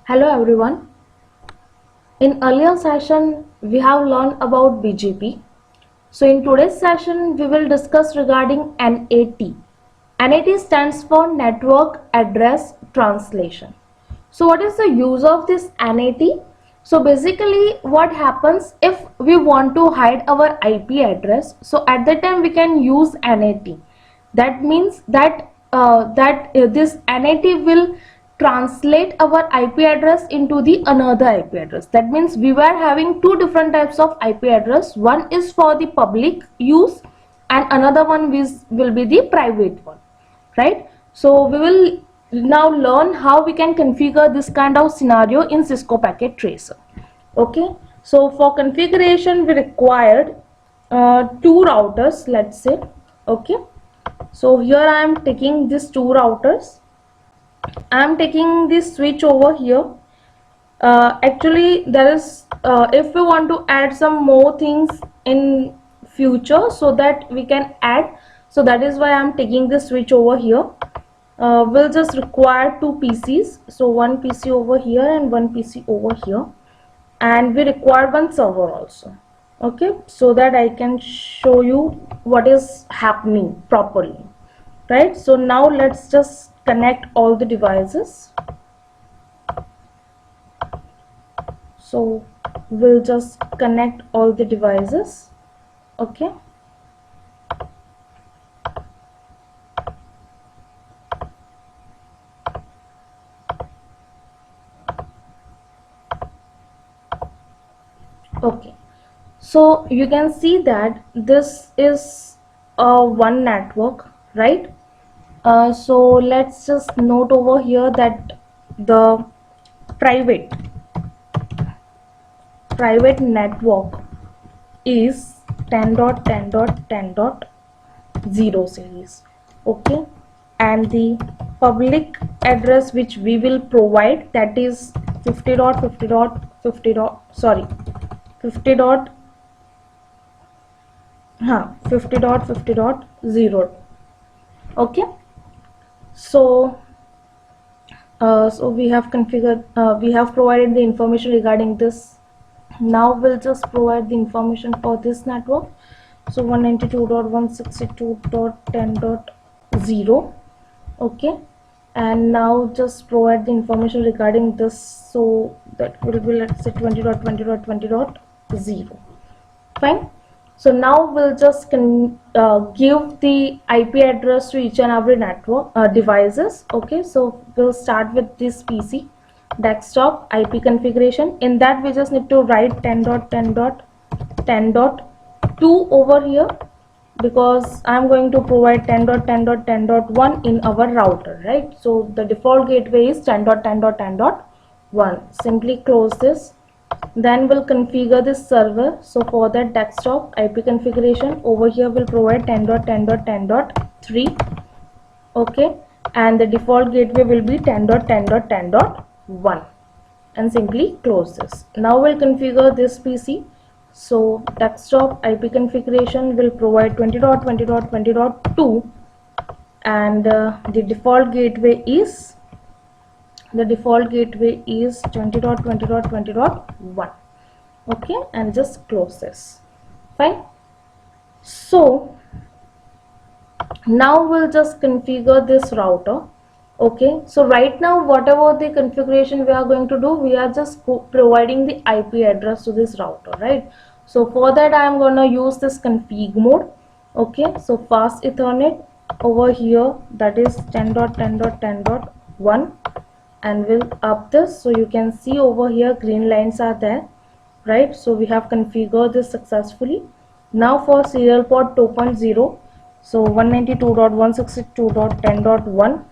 Hello everyone. In earlier session we have learned about BGP. So in today's session we will discuss regarding NAT. NAT stands for Network Address Translation. So what is the use of this NAT? So basically what happens if we want to hide our IP address, so at that time we can use NAT. That means that this NAT will translate our IP address into the another IP address. That means we were having two different types of IP address. One is for the public use and another one will be the private one, right? So we will now learn how we can configure this kind of scenario in Cisco Packet Tracer. Okay, so for configuration we required two routers, let's say. Okay, so here I am taking these two routers. I am taking this switch over here. Actually there is if we want to add some more things in future, so that we can add, so that is why I am taking this switch over here. We'll just require two PCs, so one PC over here and one PC over here, and we require one server also. Okay, so that I can show you what is happening properly, right? So now let's just connect all the devices. So we'll just connect all the devices. Okay, okay, so you can see that this is one network, right? So let's just note over here that the private network is 10.10.10.0 series. Okay, and the public address which we will provide, that is 50.50.50 sorry 50 dot 50.50.0. Okay, so so we have configured, we have provided the information regarding this. Now we'll just provide the information for this network. So 192.162.10.0. okay, and now just provide the information regarding this, so that will be, let's say, 20.20.20.0. fine. So now we'll just give the IP address to each and every network devices. Okay, so we'll start with this PC desktop IP configuration. In that we just need to write 10.10.10.2 over here, because I'm going to provide 10.10.10.1 in our router, right? So the default gateway is 10.10.10.1. simply close this. Then we'll configure this server. So for that desktop IP configuration, over here we'll provide 10.10.10.3. okay, and the default gateway will be 10.10.10.1, and simply close this. Now we'll configure this PC. So desktop IP configuration will provide 20.20.20.2, and the default gateway is 20.20.20.1. okay, and just close this. Fine. So now we'll just configure this router. Okay, so right now whatever the configuration we are going to do, we are just providing the IP address to this router, right? So for that I am going to use this config mode. Okay, so fast Ethernet over here, that is 10.10.10.1, and we'll up this. So you can see over here green lines are there, right? So we have configured this successfully. Now for serial port 2.0, so 192.162.10.1.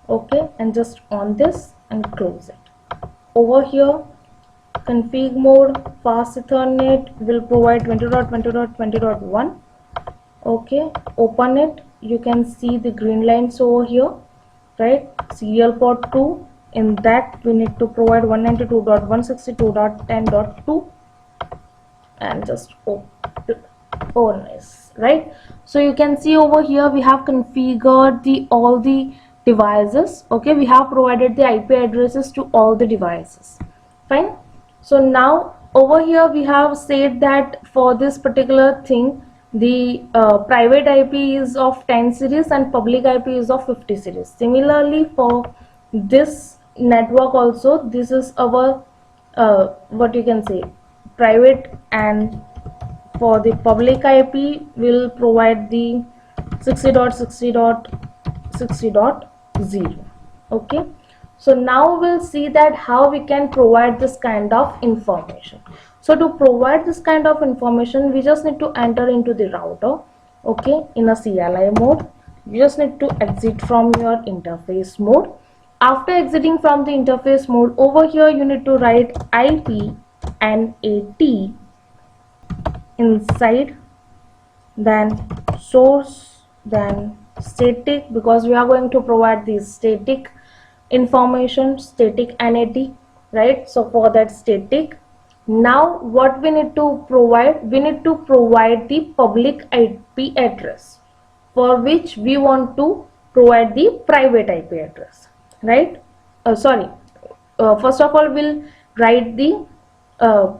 okay, and just on this and close it. Over here config mode fast Ethernet will provide 20.20.20.1. okay, open it. You can see the green lines over here, right? Serial port 2, in that we need to provide 192.162.10.2, and just open. Oh nice, right? So you can see over here we have configured the all the devices. Okay, we have provided the IP addresses to all the devices. Fine. So now over here we have said that for this particular thing, the private IP is of 10 series and public IP is of 50 series. Similarly, for this network also, this is our what you can say, private, and for the public IP will provide the 60.60.60.0. Okay, so now we'll see that how we can provide this kind of information. So to provide this kind of information, we just need to enter into the router. Okay, in a CLI mode, you just need to exit from your interface mode. After exiting from the interface mode, over here you need to write IP NAT inside, then source, then static, because we are going to provide the static information, static NAT, right? So for that static, now what we need to provide, we need to provide the public IP address, for which we want to provide the private IP address, right? Sorry, first of all we'll write the uh,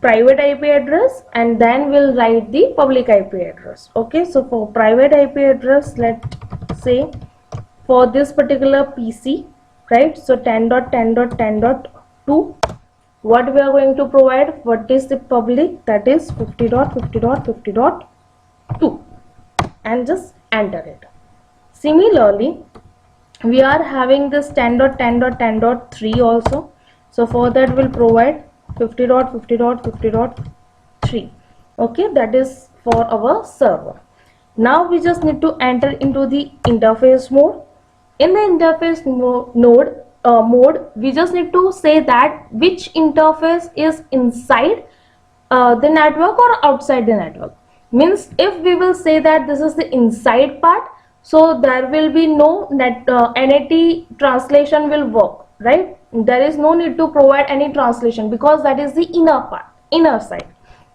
private IP address and then we'll write the public IP address. Okay, so for private IP address, let's say for this particular PC, right? So 10.10.10.2, what we are going to provide, what is the public, that is 50.50.50.2, and just enter it. Similarly, we are having this 10.10.10.3 also. So for that we'll provide 50.50.50.3. Okay, that is for our server. Now we just need to enter into the interface mode. In the interface mode, we just need to say that which interface is inside the network or outside the network. Means if we will say that this is the inside part, so there will be no NAT translation will work, right? There is no need to provide any translation because that is the inner part, inner side.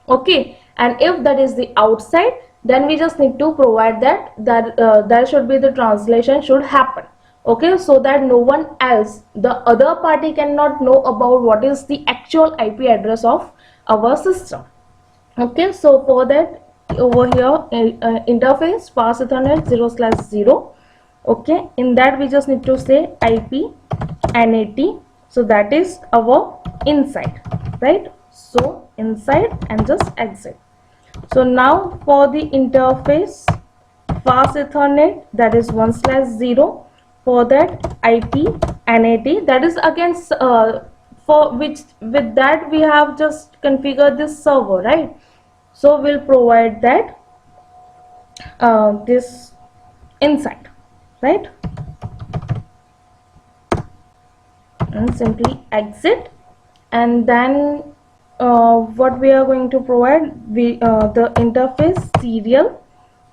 Okay, and if that is the outside, then we just need to provide that there should be the translation should happen. Okay, so that no one else, the other party, cannot know about what is the actual IP address of our system. Okay, so for that, over here interface pass Ethernet 0/0. Okay, in that we just need to say IP NAT, so that is our inside, right? So inside and just exit. So now for the interface fast Ethernet, that is 1/0. For that IP NAT, that is again for which, with that we have just configured this server, right? So we'll provide that this inside, right? And simply exit, and then what we are going to provide, we the interface serial,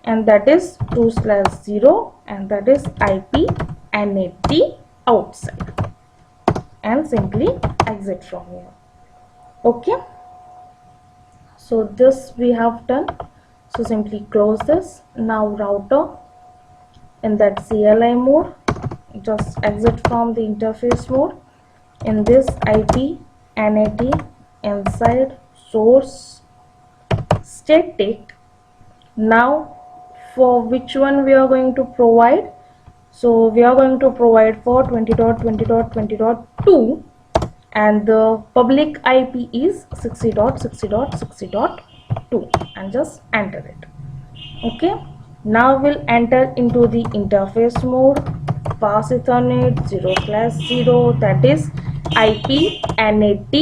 and that is 2/0, and that is IP NAT outside, and simply exit from here. Okay, so this we have done. So simply close this. Now router, in that CLI mode, just exit from the interface mode. In this IP NAT inside, source, static. Now for which one we are going to provide, so we are going to provide for 20.20.20.2, and the public IP is 60.60.60.2, and just enter it. Okay, now we'll enter into the interface mode, pass Ethernet 0/0, that is IP NAT,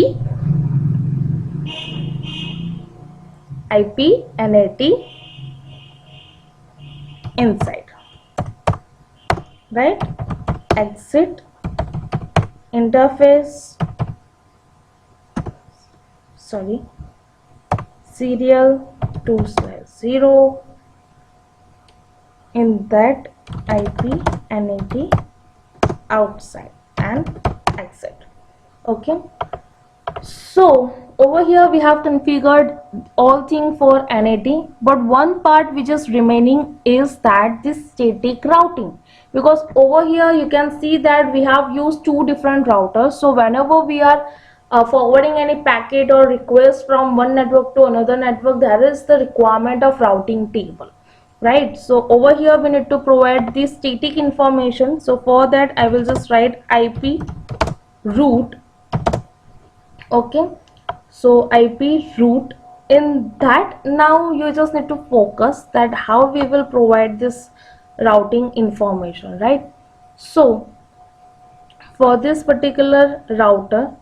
IP NAT inside, right? Exit interface, sorry, serial 2/0, in that IP NAT outside, and exit. Okay, so over here we have configured all thing for NAT, but one part which is remaining is that this static routing, because over here you can see that we have used two different routers. So whenever we are forwarding any packet or request from one network to another network, there is the requirement of routing table, right? So over here we need to provide the static information. So for that I will just write IP root. Okay, so IP root. In that, now you just need to focus that how we will provide this routing information, right? So for this particular router,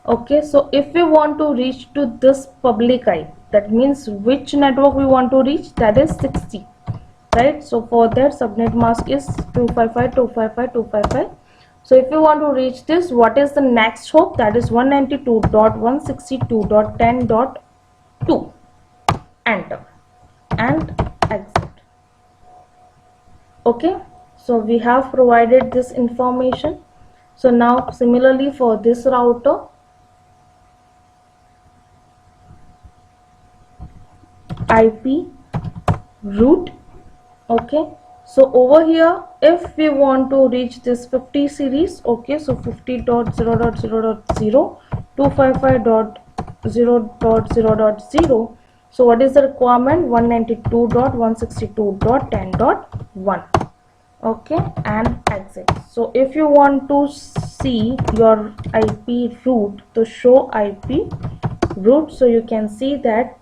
okay, so if we want to reach to this public IP, that means which network we want to reach, that is 60, right? So for that subnet mask is 255.255.255. So if you want to reach this, what is the next hop? That is 192.162.10.2. Enter and exit. Okay, so we have provided this information. So now similarly for this router, IP root. Okay, so over here if we want to reach this 50 series, okay, so 50.0.0.0 255.0.0.0. so what is the requirement? 192.162.10.1. okay, and exit. So if you want to see your IP root, to show IP root, so you can see that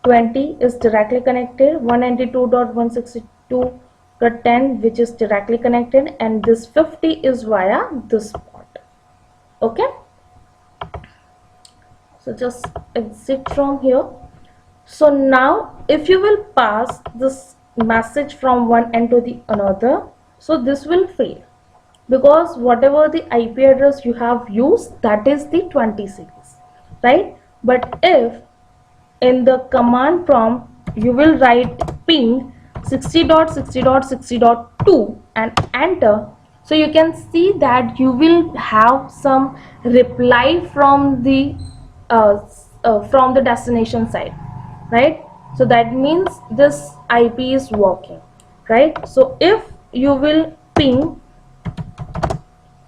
20 is directly connected, 192.162.10 which is directly connected, and this 50 is via this port. Okay, so just exit from here. So now if you will pass this message from one end to the another, so this will fail, because whatever the IP address you have used, that is the 20 series, right? But if in the command prompt you will write ping 60.60.60.2 and enter, so you can see that you will have some reply from the destination side, right? So that means this IP is working, right? So if you will ping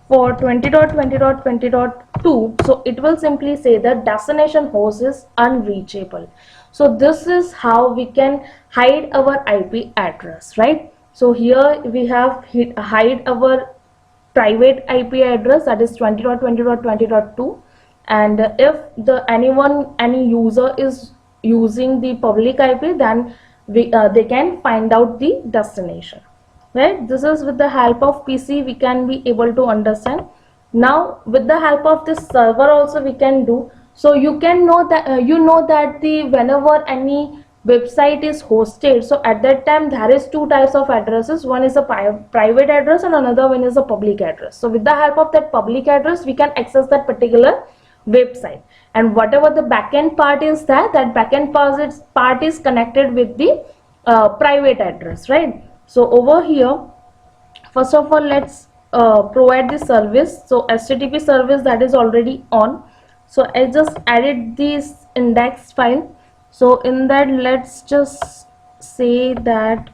for 20.20.20.2, so it will simply say that destination host is unreachable. So this is how we can hide our IP address, right? So here we have hide our private IP address, that is 20.20.20.2, and if any user is using the public IP, then they can find out the destination, right? This is with the help of PC we can be able to understand. Now with the help of this server also we can do. So you can know that the whenever any website is hosted, so at that time there is two types of addresses. One is a private address and another one is a public address. So with the help of that public address we can access that particular website, and whatever the backend part is, that backend part is connected with the private address, right? So over here, first of all, let's provide the service. So HTTP service, that is already on. So I just added this index file. So in that, let's just say that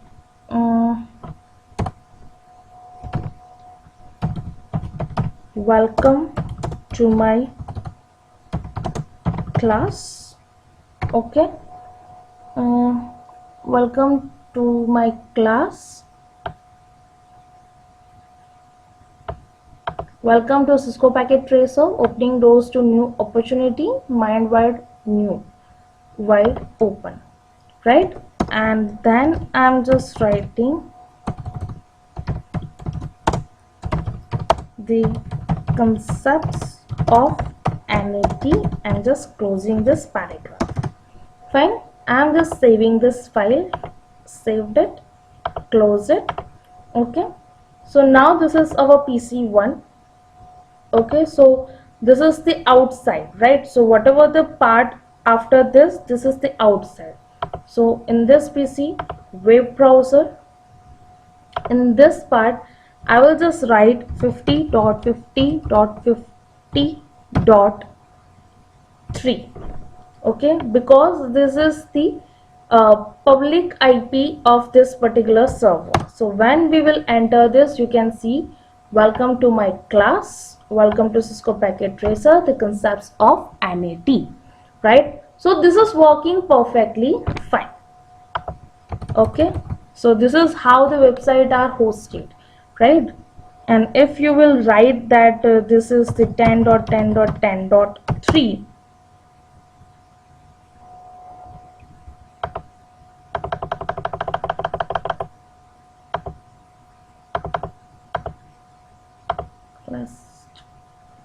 welcome to my class. Okay, welcome to my class. Welcome to Cisco Packet Tracer, opening doors to new opportunity, mind wide new, wide open, right? And then I'm just writing the concepts of NAT and just closing this paragraph. Fine, I'm just saving this file, saved it, close it. Okay, so now this is our PC1. Okay, so this is the outside, right? So whatever the part after this is the outside. So in this PC web browser, in this part I will just write 50.50.50.3. okay, because this is the public IP of this particular server. So when we will enter this, you can see welcome to my class, welcome to Cisco Packet Tracer, the concepts of NAT, right? So this is working perfectly fine. Okay, so this is how the website are hosted, right? And if you will write that this is the 10.10.10.3, let's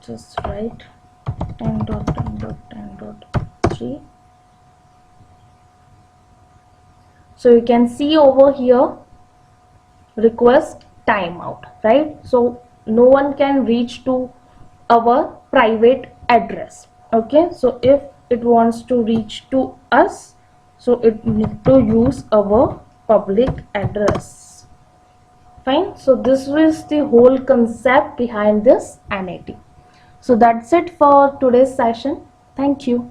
just write 10.10.10.3. So you can see over here request timeout, right? So no one can reach to our private address. Okay, so if it wants to reach to us, so it need to use our public address. Fine, so this is the whole concept behind this NAT. So that's it for today's session. Thank you.